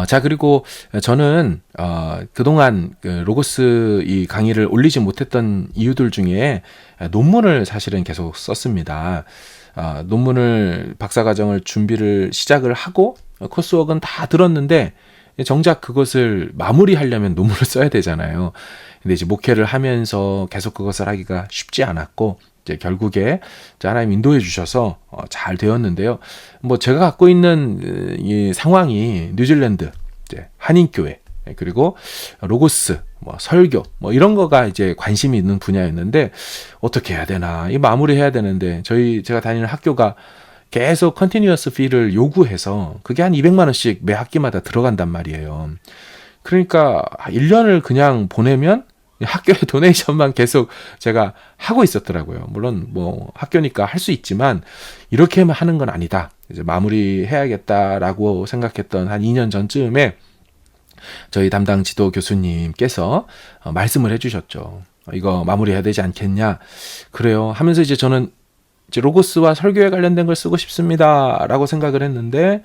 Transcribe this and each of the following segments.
자, 그리고 저는 그동안 그 로고스 이 강의를 올리지 못했던 이유들 중에 논문을 사실은 계속 썼습니다. 논문을 박사과정을 준비를 시작을 하고 코스웍은 다 들었는데 정작 그것을 마무리하려면 논문을 써야 되잖아요. 근데 이제 목회를 하면서 계속 그것을 하기가 쉽지 않았고 이제 결국에 하나님 인도해 주셔서 잘 되었는데요. 뭐 제가 갖고 있는 이 상황이 뉴질랜드 이제 한인교회 그리고 로고스 뭐 설교 뭐 이런 거가 이제 관심이 있는 분야였는데 어떻게 해야 되나 이 마무리해야 되는데 제가 다니는 학교가 계속 컨티뉴어스 피를 요구해서 그게 한 200만 원씩 매 학기마다 들어간단 말이에요. 그러니까 1년을 그냥 보내면 학교에 도네이션만 계속 제가 하고 있었더라고요. 물론 뭐 학교니까 할 수 있지만 이렇게만 하는 건 아니다. 이제 마무리해야겠다라고 생각했던 한 2년 전쯤에 저희 담당 지도 교수님께서 말씀을 해주셨죠. 이거 마무리해야 되지 않겠냐? 그래요. 하면서 이제 저는 이제 로고스와 설교에 관련된 걸 쓰고 싶습니다라고 생각을 했는데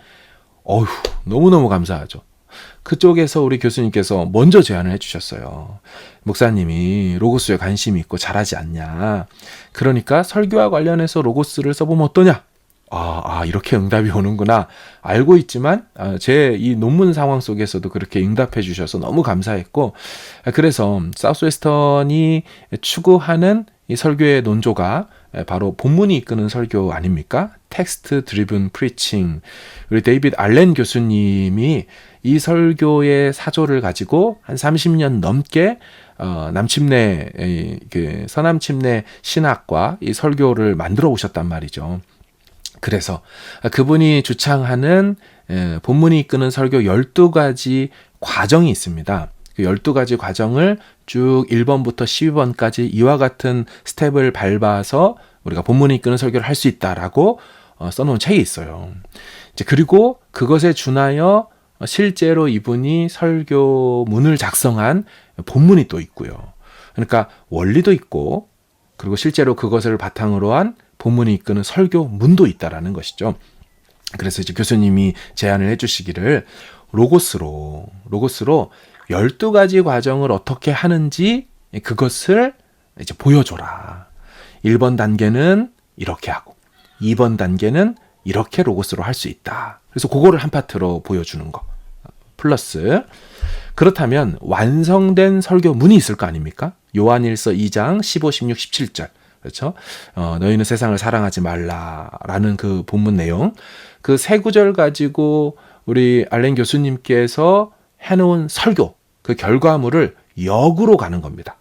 어휴 너무너무 감사하죠. 그쪽에서 우리 교수님께서 먼저 제안을 해주셨어요. 목사님이 로고스에 관심이 있고 잘하지 않냐. 그러니까 설교와 관련해서 로고스를 써보면 어떠냐. 이렇게 응답이 오는구나. 알고 있지만 제 이 논문 상황 속에서도 그렇게 응답해 주셔서 너무 감사했고 그래서 사우스웨스턴이 추구하는 이 설교의 논조가 바로 본문이 이끄는 설교 아닙니까? 텍스트 드리븐 프리칭. 우리 데이빗 알렌 교수님이 이 설교의 사조를 가지고 한 30년 넘게 남침내 그 서남침내 신학과 이 설교를 만들어 오셨단 말이죠. 그래서 그분이 주창하는 본문이 이끄는 설교 12가지 과정이 있습니다. 그 12가지 과정을 쭉 1번부터 12번까지 이와 같은 스텝을 밟아서 우리가 본문이 이끄는 설교를 할 수 있다라고 써놓은 책이 있어요. 이제 그리고 그것에 준하여 실제로 이분이 설교문을 작성한 본문이 또 있고요. 그러니까 원리도 있고 그리고 실제로 그것을 바탕으로 한 본문이 이끄는 설교문도 있다라는 것이죠. 그래서 이제 교수님이 제안을 해주시기를 로고스로 12가지 과정을 어떻게 하는지 그것을 이제 보여줘라. 1번 단계는 이렇게 하고 2번 단계는 이렇게 로고스로 할 수 있다. 그래서 그거를 한 파트로 보여주는 거. 플러스 그렇다면 완성된 설교문이 있을 거 아닙니까? 요한일서 2장 15, 16, 17절. 그렇죠? 너희는 세상을 사랑하지 말라라는 그 본문 내용. 그 세 구절 가지고 우리 알렌 교수님께서 해놓은 설교, 그 결과물을 역으로 가는 겁니다.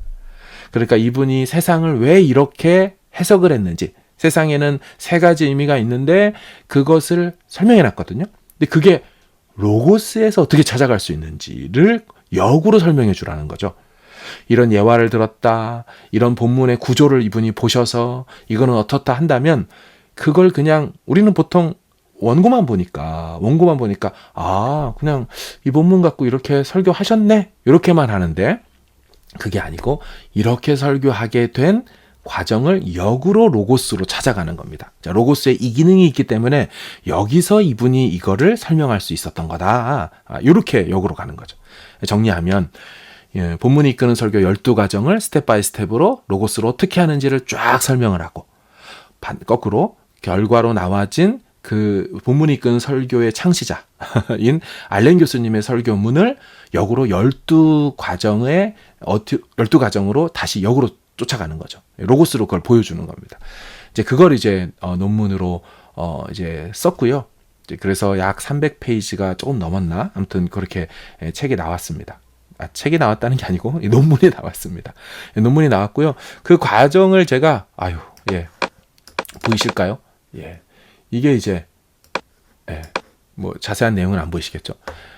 그러니까 이분이 세상을 왜 이렇게 해석을 했는지, 세상에는 3가지 의미가 있는데 그것을 설명해 놨거든요. 근데 그게 로고스에서 어떻게 찾아갈 수 있는지를 역으로 설명해 주라는 거죠. 이런 예화를 들었다, 이런 본문의 구조를 이분이 보셔서 이거는 어떻다 한다면 그걸 그냥 우리는 보통 원고만 보니까 그냥 이 본문 갖고 이렇게 설교하셨네 이렇게만 하는데 그게 아니고 이렇게 설교하게 된 과정을 역으로 로고스로 찾아가는 겁니다. 자, 로고스에 이 기능이 있기 때문에 여기서 이분이 이거를 설명할 수 있었던 거다. 이렇게 역으로 가는 거죠. 정리하면 본문이 이끄는 설교 12과정을 스텝 바이 스텝으로 로고스로 어떻게 하는지를 쫙 설명을 하고 거꾸로 결과로 나와진 그 본문이 이끄는 설교의 창시자인 알렌 교수님의 설교문을 역으로 12과정으로 다시 역으로 쫓아가는 거죠. 로고스로 그걸 보여주는 겁니다. 이제 그걸 이제 논문으로 이제 썼고요. 이제 그래서 약 300페이지가 조금 넘었나? 아무튼 그렇게 책이 나왔습니다. 책이 나왔다는 게 아니고 논문이 나왔습니다. 논문이 나왔고요. 그 과정을 제가 보이실까요? 예. 이게 이제 뭐 자세한 내용은 안 보이시겠죠?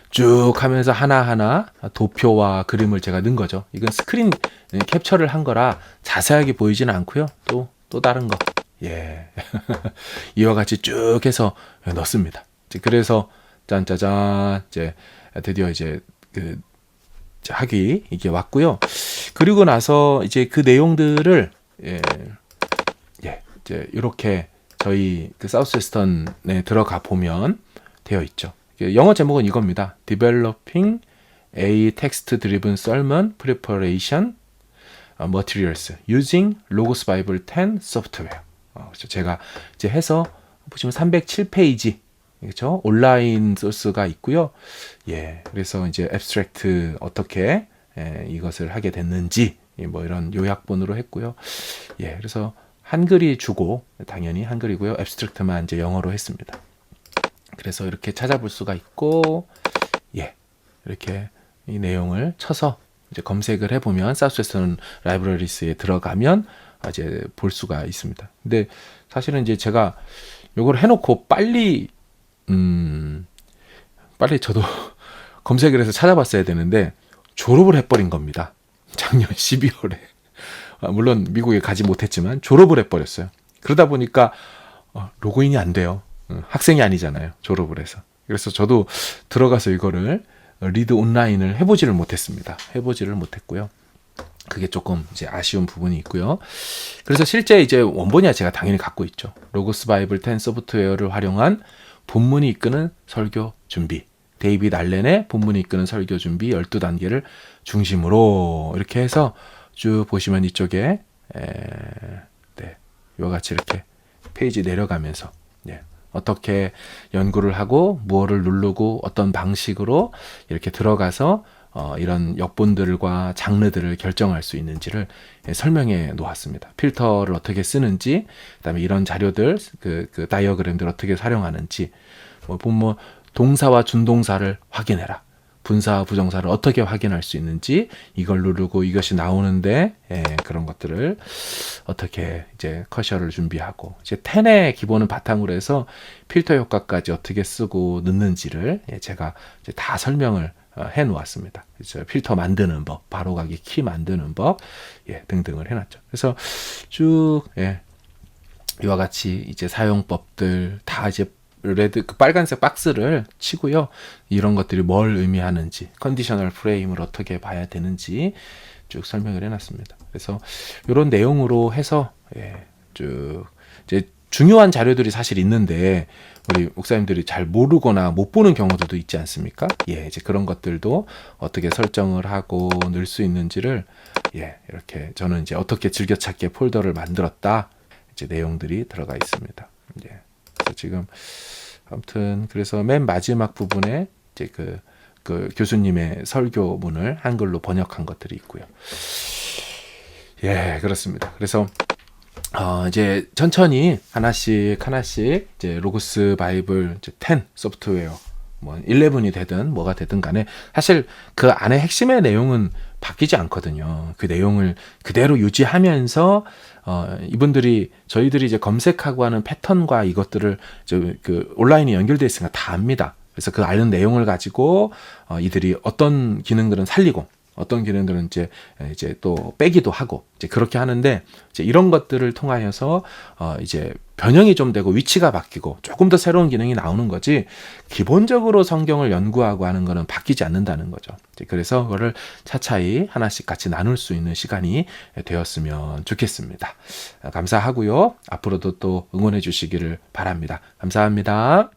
쭉 하면서 하나하나 도표와 그림을 제가 넣은 거죠. 이건 스크린 캡처를 한 거라 자세하게 보이지는 않고요. 또 다른 거. 예. 이와 같이 쭉 해서 넣습니다. 그래서 짠짜잔 이제 드디어 이제 그 학위 이게 왔고요. 그리고 나서 이제 그 내용들을 이제 이렇게 저희 그 사우스웨스턴에 들어가 보면 되어 있죠. 그 영어 제목은 이겁니다. Developing a Text-Driven Sermon Preparation Materials Using Logos Bible 10 Software. 그렇죠. 제가 이제 해서 보시면 307페이지, 그렇죠? 온라인 소스가 있고요. 예, 그래서 이제 앱스트랙트 어떻게 이것을 하게 됐는지 뭐 이런 요약본으로 했고요. 예, 그래서 한글이 주고 당연히 한글이고요. 앱스트랙트만 이제 영어로 했습니다. 그래서 이렇게 찾아볼 수가 있고, 예, 이렇게 이 내용을 쳐서 이제 검색을 해보면 사우스웨스턴 라이브러리스에 들어가면 이제 볼 수가 있습니다. 근데 사실은 이제 제가 요걸 해놓고 빨리 저도 검색을 해서 찾아봤어야 되는데 졸업을 해버린 겁니다. 작년 12월에. 물론 미국에 가지 못했지만 졸업을 해버렸어요. 그러다 보니까 로그인이 안 돼요. 학생이 아니잖아요. 졸업을 해서. 그래서 저도 들어가서 이거를 리드 온라인을 해보지를 못했습니다. 해보지를 못했고요. 그게 조금 이제 아쉬운 부분이 있고요. 그래서 실제 이제 원본이야 제가 당연히 갖고 있죠. 로고스 바이블 10 소프트웨어를 활용한 본문이 이끄는 설교 준비. 데이빗 알렌의 본문이 이끄는 설교 준비 12단계를 중심으로 이렇게 해서 쭉 보시면 이쪽에 네, 이와 같이 이렇게 페이지 내려가면서 어떻게 연구를 하고 무엇을 누르고 어떤 방식으로 이렇게 들어가서 이런 역본들과 장르들을 결정할 수 있는지를 설명해 놓았습니다. 필터를 어떻게 쓰는지, 그다음에 이런 자료들, 그 다이어그램들 어떻게 활용하는지, 뭐 동사와 준동사를 확인해라. 분사와 부정사를 어떻게 확인할 수 있는지, 이걸 누르고 이것이 나오는데 그런 것들을 어떻게 이제 커셔를 준비하고, 이제 10의 기본은 바탕으로 해서 필터 효과까지 어떻게 쓰고 넣는지를 제가 이제 다 설명을 해 놓았습니다. 그래서 필터 만드는 법, 바로가기 키 만드는 법, 등등을 해놨죠. 그래서 쭉 이와 같이 이제 사용법들 다 이제 레드 그 빨간색 박스를 치고요. 이런 것들이 뭘 의미하는지, 컨디셔널 프레임을 어떻게 봐야 되는지 쭉 설명을 해놨습니다. 그래서 이런 내용으로 해서 쭉 이제 중요한 자료들이 사실 있는데 우리 목사님들이 잘 모르거나 못 보는 경우들도 있지 않습니까? 이제 그런 것들도 어떻게 설정을 하고 넣을 수 있는지를 이렇게 저는 이제 어떻게 즐겨찾기의 폴더를 만들었다 이제 내용들이 들어가 있습니다. 그래서 지금 아무튼 그래서 맨 마지막 부분에 이제 그 교수님의 설교문을 한글로 번역한 것들이 있고요. 그렇습니다. 그래서 이제 천천히 하나씩 이제 로고스 바이블 이제 10 소프트웨어 뭐 11이 되든 뭐가 되든 간에 사실 그 안에 핵심의 내용은 바뀌지 않거든요. 그 내용을 그대로 유지하면서 저희들이 이제 검색하고 하는 패턴과 이것들을 그 온라인에 연결되어 있으니까 다 압니다. 그래서 그 아는 내용을 가지고 이들이 어떤 기능들은 살리고 어떤 기능들은 이제 또 빼기도 하고 이제 그렇게 하는데 이제 이런 것들을 통하여서 이제 변형이 좀 되고 위치가 바뀌고 조금 더 새로운 기능이 나오는 거지 기본적으로 성경을 연구하고 하는 거는 바뀌지 않는다는 거죠. 이제 그래서 그거를 차차히 하나씩 같이 나눌 수 있는 시간이 되었으면 좋겠습니다. 감사하고요. 앞으로도 또 응원해 주시기를 바랍니다. 감사합니다.